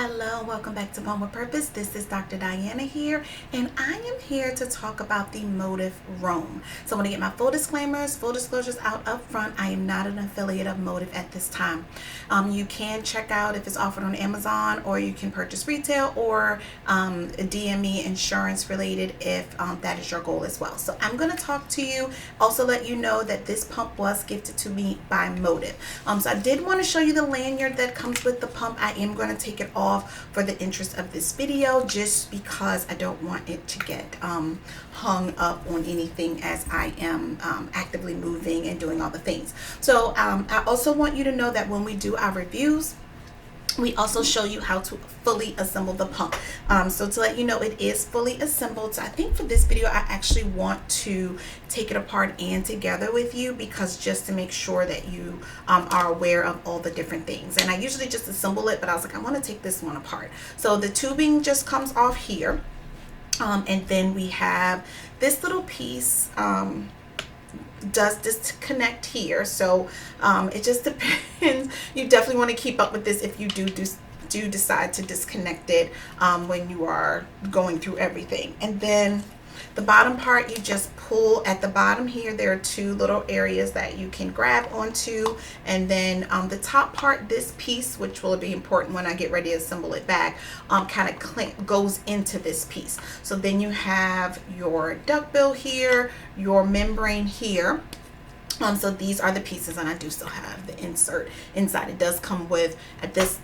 Hello, welcome back to Mom with Purpose. This is Dr. Diana here, and I am here to talk about the Motif Roam. So I want to get my full disclosures out up front. I am not an affiliate of Motif at this time. You can check out if it's offered on Amazon, or you can purchase retail, or DM me insurance related if that is your goal as well. So I'm going to talk to you, also let you know that this pump was gifted to me by Motif. So I did want to show you the lanyard that comes with the pump. I am going to take it off for the interest of this video, just because I don't want it to get hung up on anything as I am actively moving and doing all the things. So I also want you to know that when we do our reviews, we also show you how to fully assemble the pump. So to let you know, it is fully assembled. So I think for this video, I actually want to take it apart and together with you, because just to make sure that you are aware of all the different things. And I usually just assemble it, but I was like, I want to take this one apart. So the tubing just comes off here. And then we have this little piece does disconnect here, so it just depends. You definitely want to keep up with this if you do decide to disconnect it when you are going through everything. And then the bottom part, you just pull at the bottom here. There are two little areas that you can grab onto, and then the top part, this piece, which will be important when I get ready to assemble it back, kind of goes into this piece. So then you have your duckbill here, your membrane here. So these are the pieces, and I do still have the insert inside. It does come with, at this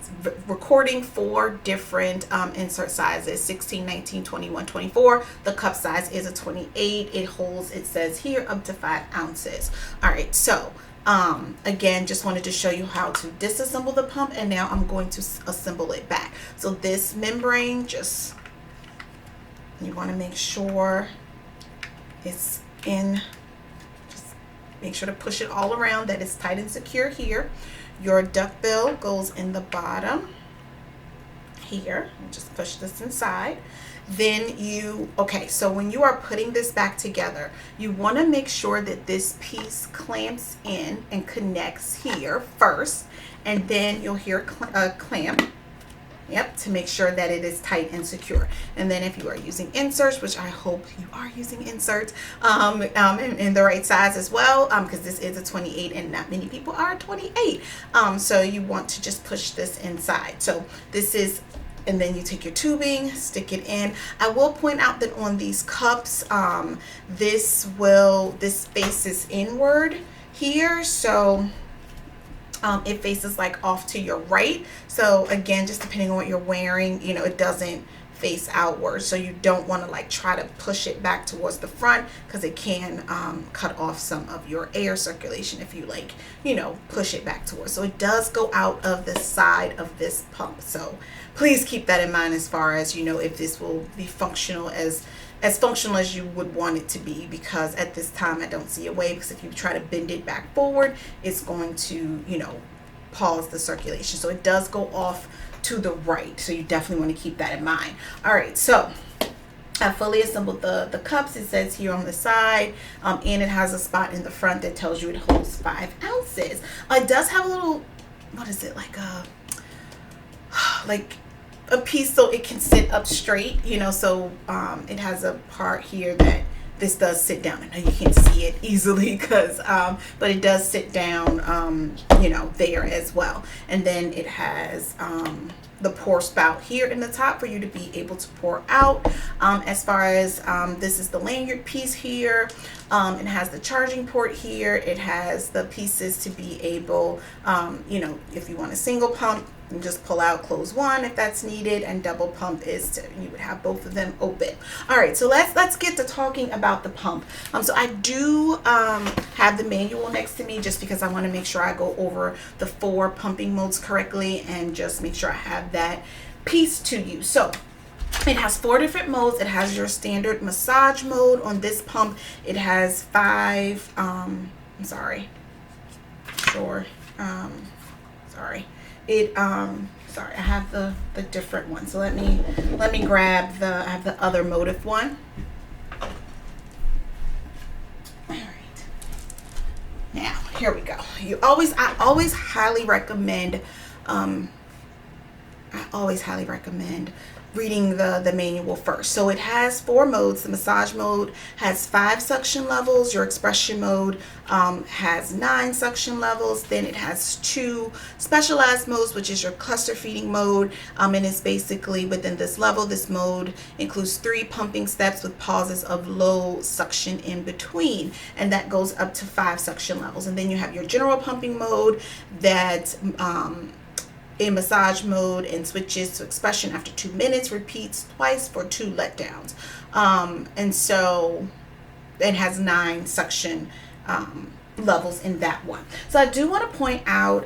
recording, 4 different insert sizes: 16, 19, 21, 24. The cup size is a 28. It holds, it says here, up to 5 ounces. All right, so again, just wanted to show you how to disassemble the pump, and now I'm going to assemble it back. So this membrane, just, you want to make sure it's in. Make sure to push it all around, that it's tight and secure here. Your duckbill goes in the bottom here. Just push this inside. Then so when you are putting this back together, you want to make sure that this piece clamps in and connects here first, and then you'll hear a clamp. Yep, to make sure that it is tight and secure. And then if you are using inserts, which I hope you are using inserts in the right size as well, because this is a 28 and not many people are 28. So you want to just push this inside. So this is, and then you take your tubing, stick it in. I will point out that on these cups, this faces inward here. So it faces like off to your right. So again, just depending on what you're wearing, it doesn't face outward. So you don't want to like try to push it back towards the front, because it can cut off some of your air circulation if you push it back towards. So it does go out of the side of this pump. So please keep that in mind as far as, if this will be functional as functional as you would want it to be, because at this time I don't see a way, because if you try to bend it back forward, it's going to, pause the circulation. So it does go off to the right. So you definitely want to keep that in mind. All right, so I fully assembled the cups. It says here on the side, and it has a spot in the front that tells you it holds 5 ounces. It does have a little, what is it, like a piece so it can sit up straight, so it has a part here that this does sit down. I know you can't see it easily, but it does sit down, there as well. And then it has the pour spout here in the top for you to be able to pour out. As far as this is the lanyard piece here. It has the charging port here. It has the pieces to be able, if you want a single pump, and just pull out, close one if that's needed, and double pump is you would have both of them open. All right, so let's get to talking about the pump. So I do have the manual next to me, just because I want to make sure I go over the 4 pumping modes correctly, and just make sure I have that piece to you. So it has 4 different modes. It has your standard massage mode on this pump. It has 5 sorry, I have the different one. So let me grab I have the other Motif one. All right, now here we go. I always highly recommend I always highly recommend reading the manual first. So it has 4 modes. The massage mode has 5 suction levels. Your expression mode has 9 suction levels. Then it has 2 specialized modes, which is your cluster feeding mode, and it's basically within this level. This mode includes 3 pumping steps with pauses of low suction in between, and that goes up to 5 suction levels. And then you have your general pumping mode that in massage mode and switches to expression after 2 minutes, repeats twice for 2 letdowns. And so it has 9 suction levels in that one. So I do want to point out,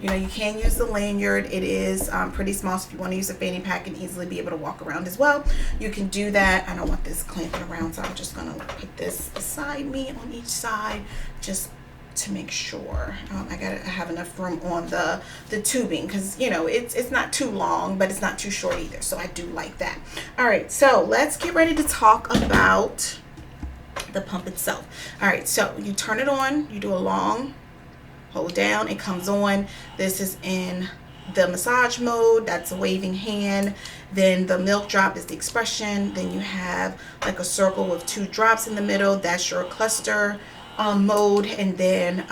you can use the lanyard. It is pretty small, so if you want to use a fanny pack and easily be able to walk around as well, you can do that. I don't want this clamping around, so I'm just going to put this beside me on each side, just to make sure I have enough room on the tubing, because it's not too long, but it's not too short either, so I do like that. All right, so let's get ready to talk about the pump itself. All right, so you turn it on, you do a long hold down, it comes on. This is in the massage mode, that's a waving hand. Then the milk drop is the expression. Then you have like a circle with 2 drops in the middle, that's your cluster mode. And then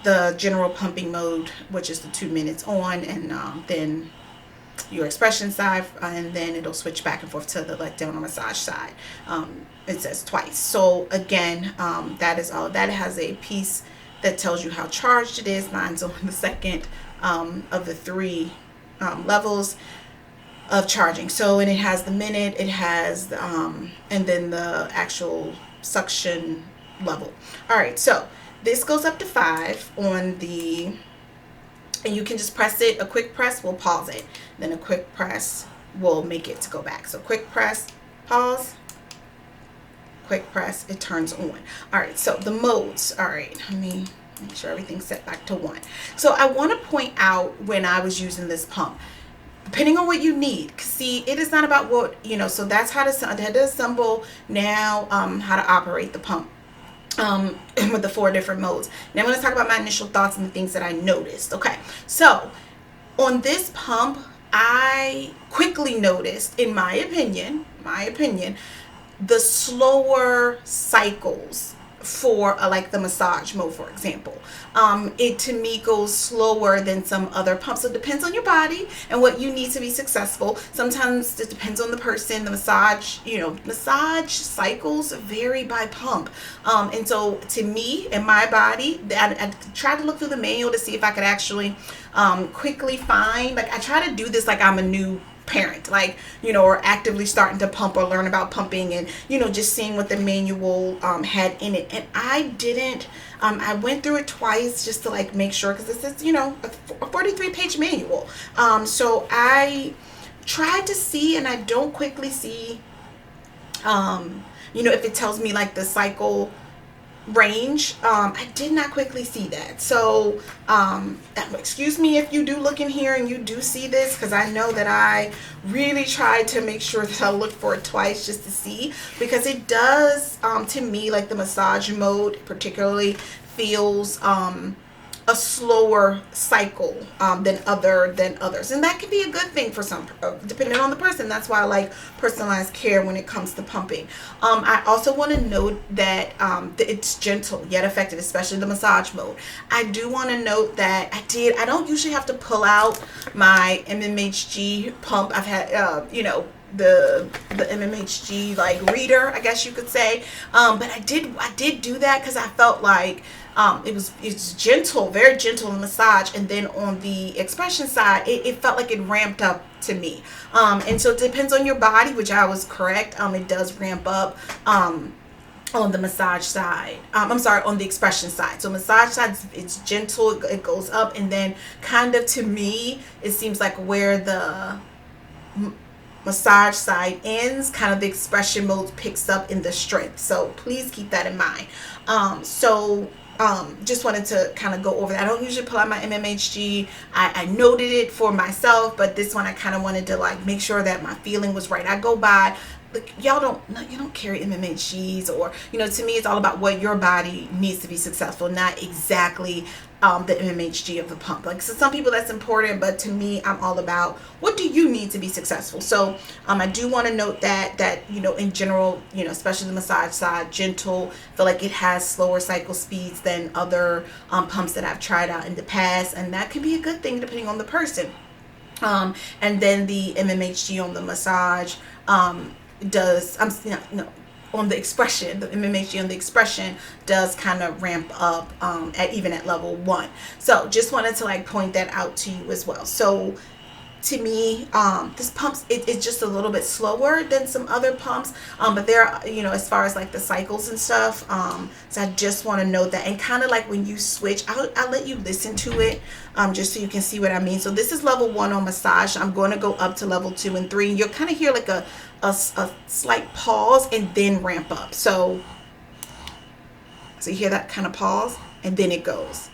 the general pumping mode, which is the 2 minutes on, and then your expression side, and then it'll switch back and forth to the letdown or massage side. It says twice. So again, that is all. That has a piece that tells you how charged it is. Mine's on the second of the 3 levels of charging. So, and it has the minute, it has and then the actual suction level. All right, so this goes up to 5 on the, and you can just press it. A quick press will pause it, then a quick press will make it to go back. So quick press, pause, quick press, it turns on. All right, so the modes. All right, let me make sure everything's set back to 1. So I want to point out, when I was using this pump, depending on what you need, see, it is not about what, so that's how to assemble now, how to operate the pump with the 4 different modes. Now I'm going to talk about my initial thoughts and the things that I noticed. Okay, so on this pump, I quickly noticed, in my opinion, the slower cycles for like the massage mode, for example. It to me goes slower than some other pumps. So it depends on your body and what you need to be successful. Sometimes it depends on the person. The massage cycles vary by pump. And so to me and my body, I tried to look through the manual to see if I could actually quickly find, like I try to do this like I'm a new parent, like, or actively starting to pump or learn about pumping, and just seeing what the manual had in it. And I didn't I went through it twice just to like make sure, because this is a 43-page manual. So I tried to see, and I don't quickly see if it tells me like the cycle range. I did not quickly see that. So excuse me if you do look in here and you do see this, because I know that I really tried to make sure that I looked for it twice just to see, because it does to me, like the massage mode particularly feels a slower cycle than others, and that can be a good thing for some, depending on the person. That's why I like personalized care when it comes to pumping. I also want to note that it's gentle yet effective, especially the massage mode. I do want to note that I don't usually have to pull out my MMHG pump. I've had the MMHG like reader, I guess you could say, but I did do that because I felt like it's gentle, very gentle in massage, and then on the expression side, it felt like it ramped up to me. And so it depends on your body, which I was correct. It does ramp up on the massage side. On the expression side. So massage side, it's gentle, it goes up, and then kind of to me, it seems like where the massage side ends, kind of the expression mode picks up in the strength. So please keep that in mind. Just wanted to kind of go over that. I don't usually pull out my MMHG. I noted it for myself, but this one I kind of wanted to like make sure that my feeling was right. I go by, like, you don't carry MMHGs, or to me it's all about what your body needs to be successful, not exactly the MMHG of the pump. Like, so some people that's important, but to me, I'm all about what do you need to be successful. So I do want to note that in general, especially the massage side, gentle, feel like it has slower cycle speeds than other pumps that I've tried out in the past, and that can be a good thing depending on the person. And then the MMHG on the massage does on the expression, the MMHG on the expression does kind of ramp up at level 1. So just wanted to like point that out to you as well. So to me, this pumps, it's just a little bit slower than some other pumps, but there are, as far as like the cycles and stuff, so I just want to note that. And kind of like when you switch, I'll let you listen to it, just so you can see what I mean. So this is level 1 on massage. I'm going to go up to level 2 and 3, and you'll kind of hear like a slight pause and then ramp up. So you hear that kind of pause and then it goes.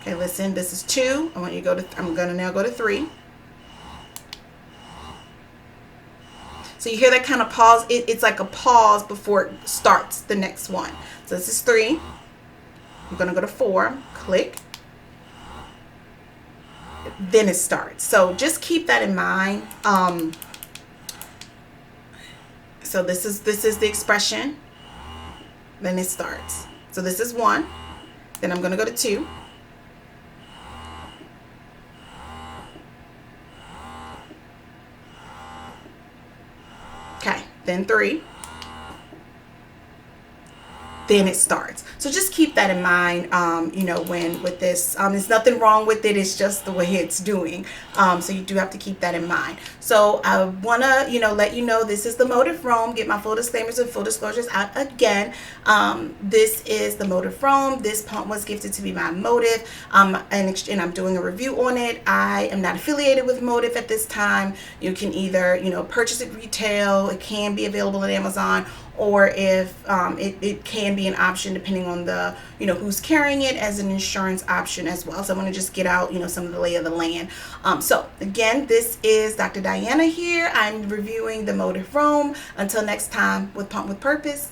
Okay, listen, this is 2. I want you to go to, I'm going to now go to 3. So you hear that kind of pause. It's like a pause before it starts the next one. So this is 3. I'm going to go to 4. Click. Then it starts. So just keep that in mind. So this is the expression. Then it starts. So this is 1. Then I'm going to go to 2. Okay, then 3. Then it starts. So just keep that in mind, when with this, there's nothing wrong with it. It's just the way it's doing. So you do have to keep that in mind. So I want to, let you know this is the Motif Roam. Get my full disclaimers and full disclosures out again. This is the Motif Roam. This pump was gifted to me by Motif, and I'm doing a review on it. I am not affiliated with Motif at this time. You can either, purchase it retail. It can be available at Amazon, or if it can be an option depending on the who's carrying it as an insurance option as well. So I want to just get out some of the lay of the land. So again, this is Dr. Diana here. I'm reviewing the Motif Roam. Until next time, with Pump with Purpose.